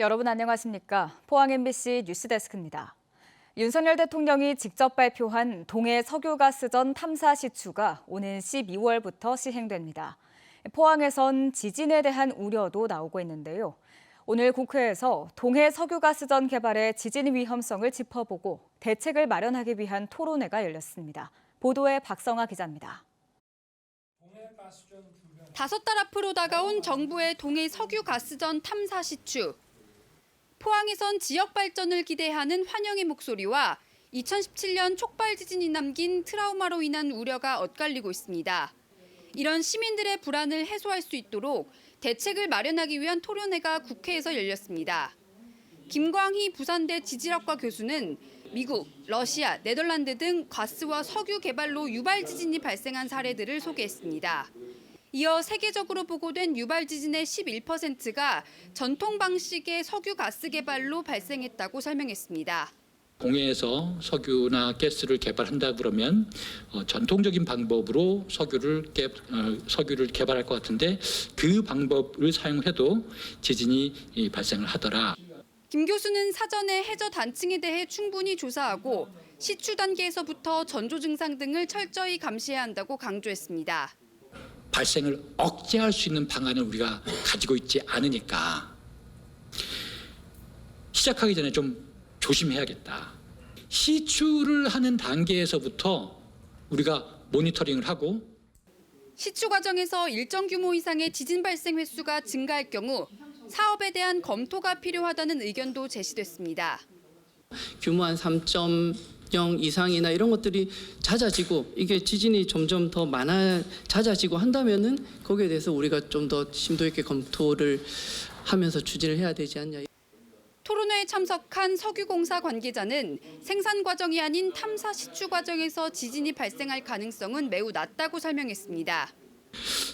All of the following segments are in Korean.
여러분 안녕하십니까? 포항 MBC 뉴스데스크입니다. 윤석열 대통령이 직접 발표한 동해 석유가스전 탐사 시추가 오는 12월부터 시행됩니다. 포항에선 지진에 대한 우려도 나오고 있는데요. 오늘 국회에서 동해 석유가스전 개발의 지진 위험성을 짚어보고 대책을 마련하기 위한 토론회가 열렸습니다. 보도에 박성아 기자입니다. 5달 앞으로 다가온 정부의 동해 석유가스전 탐사 시추. 포항에선 지역 발전을 기대하는 환영의 목소리와 2017년 촉발 지진이 남긴 트라우마로 인한 우려가 엇갈리고 있습니다. 이런 시민들의 불안을 해소할 수 있도록 대책을 마련하기 위한 토론회가 국회에서 열렸습니다. 김광희 부산대 지질학과 교수는 미국, 러시아, 네덜란드 등 가스와 석유 개발로 유발 지진이 발생한 사례들을 소개했습니다. 이어 세계적으로 보고된 유발 지진의 11%가 전통 방식의 석유 가스 개발로 발생했다고 설명했습니다. 동해에서 석유나 가스를 개발한다 그러면 전통적인 방법으로 석유를 개발할 것 같은데 그 방법을 사용해도 지진이 발생을 하더라. 김 교수는 사전에 해저 단층에 대해 충분히 조사하고 시추 단계에서부터 전조 증상 등을 철저히 감시해야 한다고 강조했습니다. 발생을 억제할 수 있는 방안을 우리가 가지고 있지 않으니까 시작하기 전에 좀 조심해야겠다. 시추를 하는 단계에서부터 우리가 모니터링을 하고 시추 과정에서 일정 규모 이상의 지진 발생 횟수가 증가할 경우 사업에 대한 검토가 필요하다는 의견도 제시됐습니다. 규모 한 3.0 이상이나 이런 것들이 잦아지고 이게 지진이 점점 더 잦아지고 한다면은 거기에 대해서 우리가 좀 더 심도 있게 검토를 하면서 추진을 해야 되지 않냐. 토론회에 참석한 석유공사 관계자는 생산 과정이 아닌 탐사 시추 과정에서 지진이 발생할 가능성은 매우 낮다고 설명했습니다.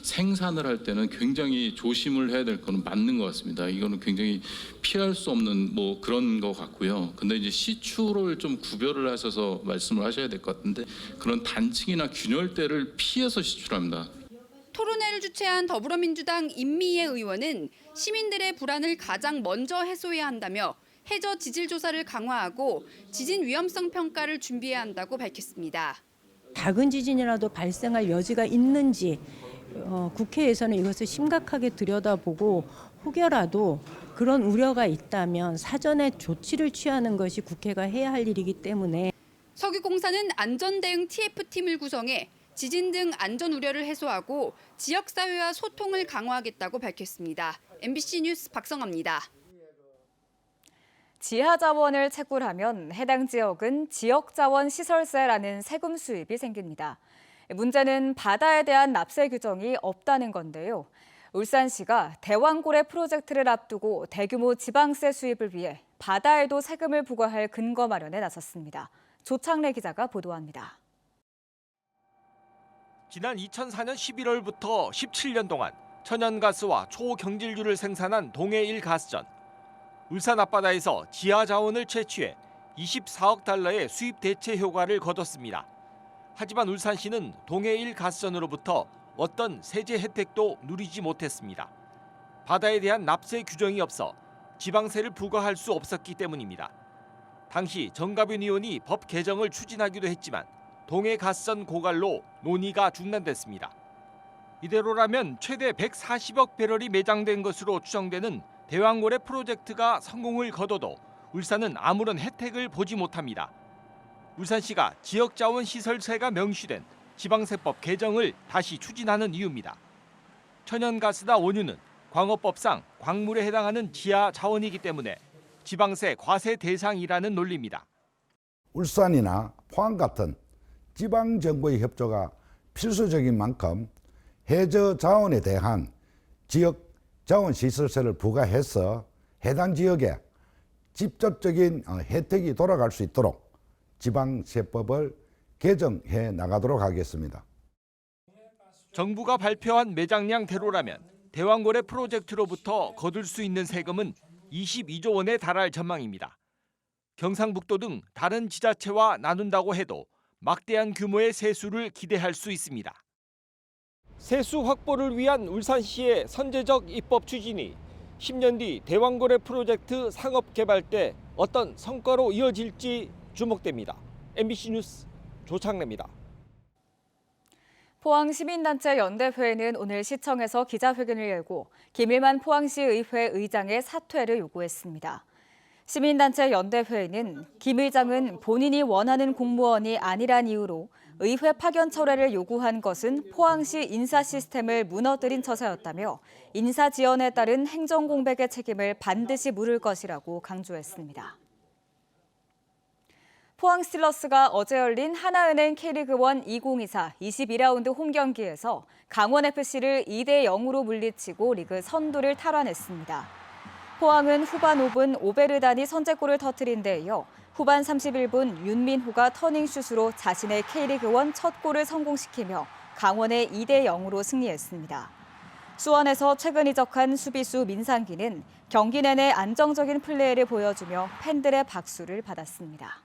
생산을 할 때는 굉장히 조심을 해야 될 거는 맞는 것 같습니다. 이거는 굉장히 피할 수 없는 그런 것 같고요. 근데 이제 시추를 좀 구별을 하셔서 말씀을 하셔야 될 것 같은데 그런 단층이나 균열대를 피해서 시추합니다. 토론회를 주최한 더불어민주당 임미애 의원은 시민들의 불안을 가장 먼저 해소해야 한다며 해저 지질 조사를 강화하고 지진 위험성 평가를 준비해야 한다고 밝혔습니다. 작은 지진이라도 발생할 여지가 있는지 국회에서는 이것을 심각하게 들여다보고 혹여라도 그런 우려가 있다면 사전에 조치를 취하는 것이 국회가 해야 할 일이기 때문에 석유공사는 안전대응 TF팀을 구성해 지진 등 안전 우려를 해소하고 지역사회와 소통을 강화하겠다고 밝혔습니다. MBC 뉴스 박성아입니다. 지하자원을 채굴하면 해당 지역은 지역자원시설세라는 세금 수입이 생깁니다. 문제는 바다에 대한 납세 규정이 없다는 건데요. 울산시가 대왕고래 프로젝트를 앞두고 대규모 지방세 수입을 위해 바다에도 세금을 부과할 근거 마련에 나섰습니다. 조창래 기자가 보도합니다. 지난 2004년 11월부터 17년 동안 천연가스와 초경질유를 생산한 동해1 가스전. 울산 앞바다에서 지하자원을 채취해 24억 달러의 수입 대체 효과를 거뒀습니다. 하지만 울산시는 동해1 가스전으로부터 어떤 세제 혜택도 누리지 못했습니다. 바다에 대한 납세 규정이 없어 지방세를 부과할 수 없었기 때문입니다. 당시 정가빈 의원이 법 개정을 추진하기도 했지만 동해 가스전 고갈로 논의가 중단됐습니다. 이대로라면 최대 140억 배럴이 매장된 것으로 추정되는 대왕고래 프로젝트가 성공을 거둬도 울산은 아무런 혜택을 보지 못합니다. 울산시가 지역자원시설세가 명시된 지방세법 개정을 다시 추진하는 이유입니다. 천연가스나 원유는 광업법상 광물에 해당하는 지하자원이기 때문에 지방세 과세 대상이라는 논리입니다. 울산이나 포항 같은 지방정부의 협조가 필수적인 만큼 해저 자원에 대한 지역 자원시설세를 부과해서 해당 지역에 직접적인 혜택이 돌아갈 수 있도록 지방세법을 개정해 나가도록 하겠습니다. 정부가 발표한 매장량대로라면 대왕고래 프로젝트로부터 거둘 수 있는 세금은 22조 원에 달할 전망입니다. 경상북도 등 다른 지자체와 나눈다고 해도 막대한 규모의 세수를 기대할 수 있습니다. 세수 확보를 위한 울산시의 선제적 입법 추진이 10년 뒤 대왕고래 프로젝트 상업개발 때 어떤 성과로 이어질지 주목됩니다. MBC 뉴스 조창래입니다. 포항시민단체 연대회는 오늘 시청에서 기자회견을 열고 김일만 포항시 의회 의장의 사퇴를 요구했습니다. 시민단체 연대회는 김 의장은 본인이 원하는 공무원이 아니란 이유로 의회 파견 철회를 요구한 것은 포항시 인사 시스템을 무너뜨린 처사였다며 인사 지연에 따른 행정 공백의 책임을 반드시 물을 것이라고 강조했습니다. 포항 스틸러스가 어제 열린 하나은행 K리그1 2024 22라운드 홈 경기에서 강원FC를 2대0으로 물리치고 리그 선두를 탈환했습니다. 포항은 후반 5분 오베르단이 선제골을 터뜨린 데 이어 후반 31분 윤민호가 터닝슛으로 자신의 K리그1 첫 골을 성공시키며 강원의 2대0으로 승리했습니다. 수원에서 최근 이적한 수비수 민상기는 경기 내내 안정적인 플레이를 보여주며 팬들의 박수를 받았습니다.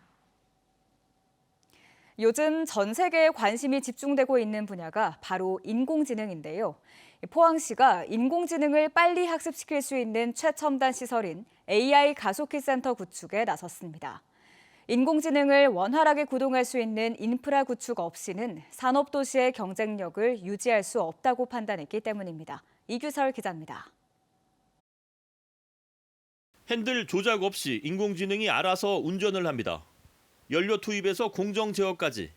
요즘 전 세계에 관심이 집중되고 있는 분야가 바로 인공지능인데요. 포항시가 인공지능을 빨리 학습시킬 수 있는 최첨단 시설인 AI 가속기 센터 구축에 나섰습니다. 인공지능을 원활하게 구동할 수 있는 인프라 구축 없이는 산업도시의 경쟁력을 유지할 수 없다고 판단했기 때문입니다. 이규설 기자입니다. 핸들 조작 없이 인공지능이 알아서 운전을 합니다. 연료 투입에서 공정 제어까지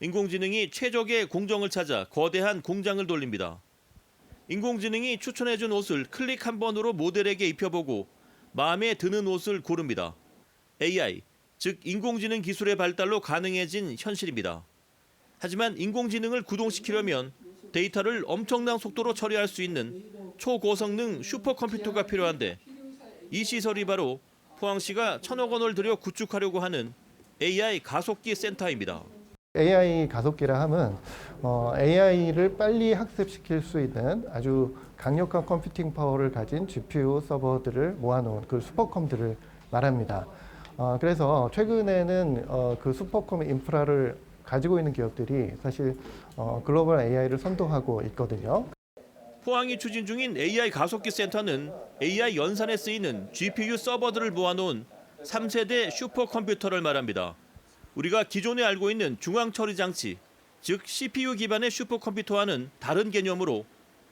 인공지능이 최적의 공정을 찾아 거대한 공장을 돌립니다. 인공지능이 추천해준 옷을 클릭 한 번으로 모델에게 입혀보고 마음에 드는 옷을 고릅니다. AI, 즉 인공지능 기술의 발달로 가능해진 현실입니다. 하지만 인공지능을 구동시키려면 데이터를 엄청난 속도로 처리할 수 있는 초고성능 슈퍼컴퓨터가 필요한데 이 시설이 바로 포항시가 1,000억 원을 들여 구축하려고 하는 AI 가속기 센터입니다. AI 가속기라 함은 AI를 빨리 학습시킬 수 있는 아주 강력한 컴퓨팅 파워를 가진 GPU 서버들을 모아놓은 그 슈퍼컴들을 말합니다. 그래서 최근에는 그 슈퍼컴 인프라를 가지고 있는 기업들이 사실 글로벌 AI를 선도하고 있거든요. 포항이 추진 중인 AI 가속기 센터는 AI 연산에 쓰이는 GPU 서버들을 모아놓은 3세대 슈퍼컴퓨터를 말합니다. 우리가 기존에 알고 있는 중앙처리 장치, 즉 CPU 기반의 슈퍼컴퓨터와는 다른 개념으로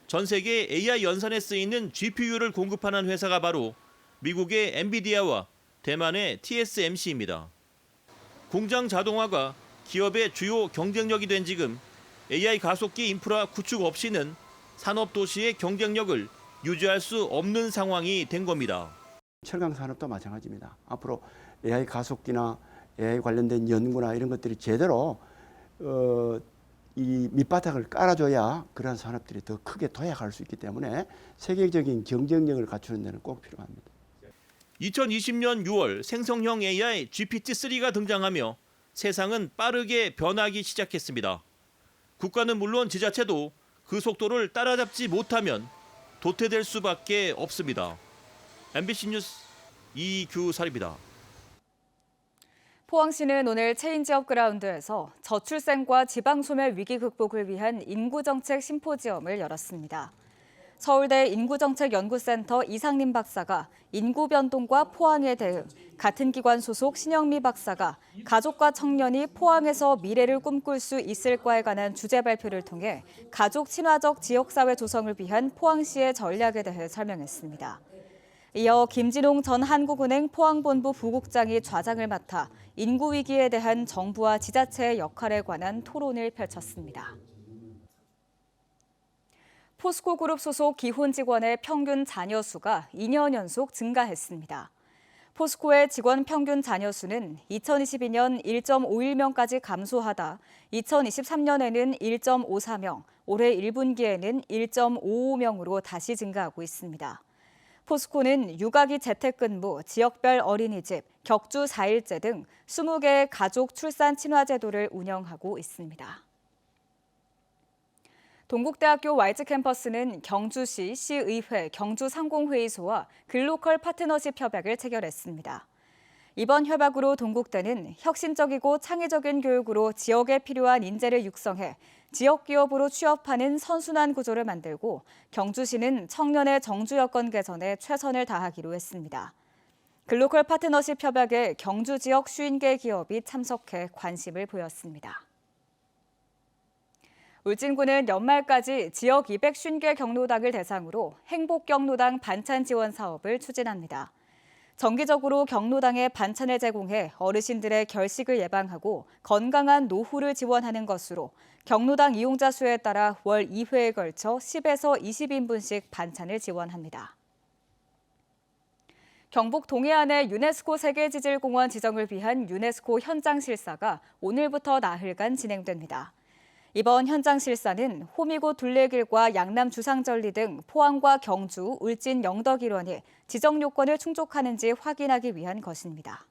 전 세계 AI 연산에 쓰이는 GPU를 공급하는 회사가 바로 미국의 엔비디아와 대만의 TSMC입니다. 공장 자동화가 기업의 주요 경쟁력이 된 지금 AI 가속기 인프라 구축 없이는 산업도시의 경쟁력을 유지할 수 없는 상황이 된 겁니다. 철강 산업도 마찬가지입니다. 앞으로 AI 가속기나 AI 관련된 연구나 이런 것들이 제대로 이 밑바닥을 깔아줘야 그런 산업들이 더 크게 도약할 수 있기 때문에 세계적인 경쟁력을 갖추는 데는 꼭 필요합니다. 2020년 6월 생성형 AI GPT-3가 등장하며 세상은 빠르게 변하기 시작했습니다. 국가는 물론 지자체도 그 속도를 따라잡지 못하면 도태될 수밖에 없습니다. MBC 뉴스 이규설입니다. 포항시는 오늘 체인지업 그라운드에서 저출생과 지방소멸 위기 극복을 위한 인구정책 심포지엄을 열었습니다. 서울대 인구정책연구센터 이상림 박사가 인구 변동과 포항에 대응, 같은 기관 소속 신영미 박사가 가족과 청년이 포항에서 미래를 꿈꿀 수 있을까에 관한 주제 발표를 통해 가족 친화적 지역사회 조성을 위한 포항시의 전략에 대해 설명했습니다. 이어 김진홍 전 한국은행 포항본부 부국장이 좌장을 맡아 인구 위기에 대한 정부와 지자체의 역할에 관한 토론을 펼쳤습니다. 포스코그룹 소속 기혼 직원의 평균 자녀 수가 2년 연속 증가했습니다. 포스코의 직원 평균 자녀 수는 2022년 1.51명까지 감소하다 2023년에는 1.54명, 올해 1분기에는 1.55명으로 다시 증가하고 있습니다. 포스코는 육아기 재택근무, 지역별 어린이집, 격주 4일제 등 20개의 가족 출산 친화 제도를 운영하고 있습니다. 동국대학교 YG 캠퍼스는 경주시, 시의회, 경주상공회의소와 글로컬 파트너십 협약을 체결했습니다. 이번 협약으로 동국대는 혁신적이고 창의적인 교육으로 지역에 필요한 인재를 육성해 지역 기업으로 취업하는 선순환 구조를 만들고 경주시는 청년의 정주 여건 개선에 최선을 다하기로 했습니다. 글로컬 파트너십 협약에 경주 지역 50개 기업이 참석해 관심을 보였습니다. 울진군은 연말까지 지역 250개 경로당을 대상으로 행복경로당 반찬 지원 사업을 추진합니다. 정기적으로 경로당에 반찬을 제공해 어르신들의 결식을 예방하고 건강한 노후를 지원하는 것으로 경로당 이용자 수에 따라 월 2회에 걸쳐 10에서 20인분씩 반찬을 지원합니다. 경북 동해안의 유네스코 세계지질공원 지정을 위한 유네스코 현장 실사가 오늘부터 나흘간 진행됩니다. 이번 현장 실사는 호미곶 둘레길과 양남 주상절리 등 포항과 경주, 울진 영덕 일원이 지정 요건을 충족하는지 확인하기 위한 것입니다.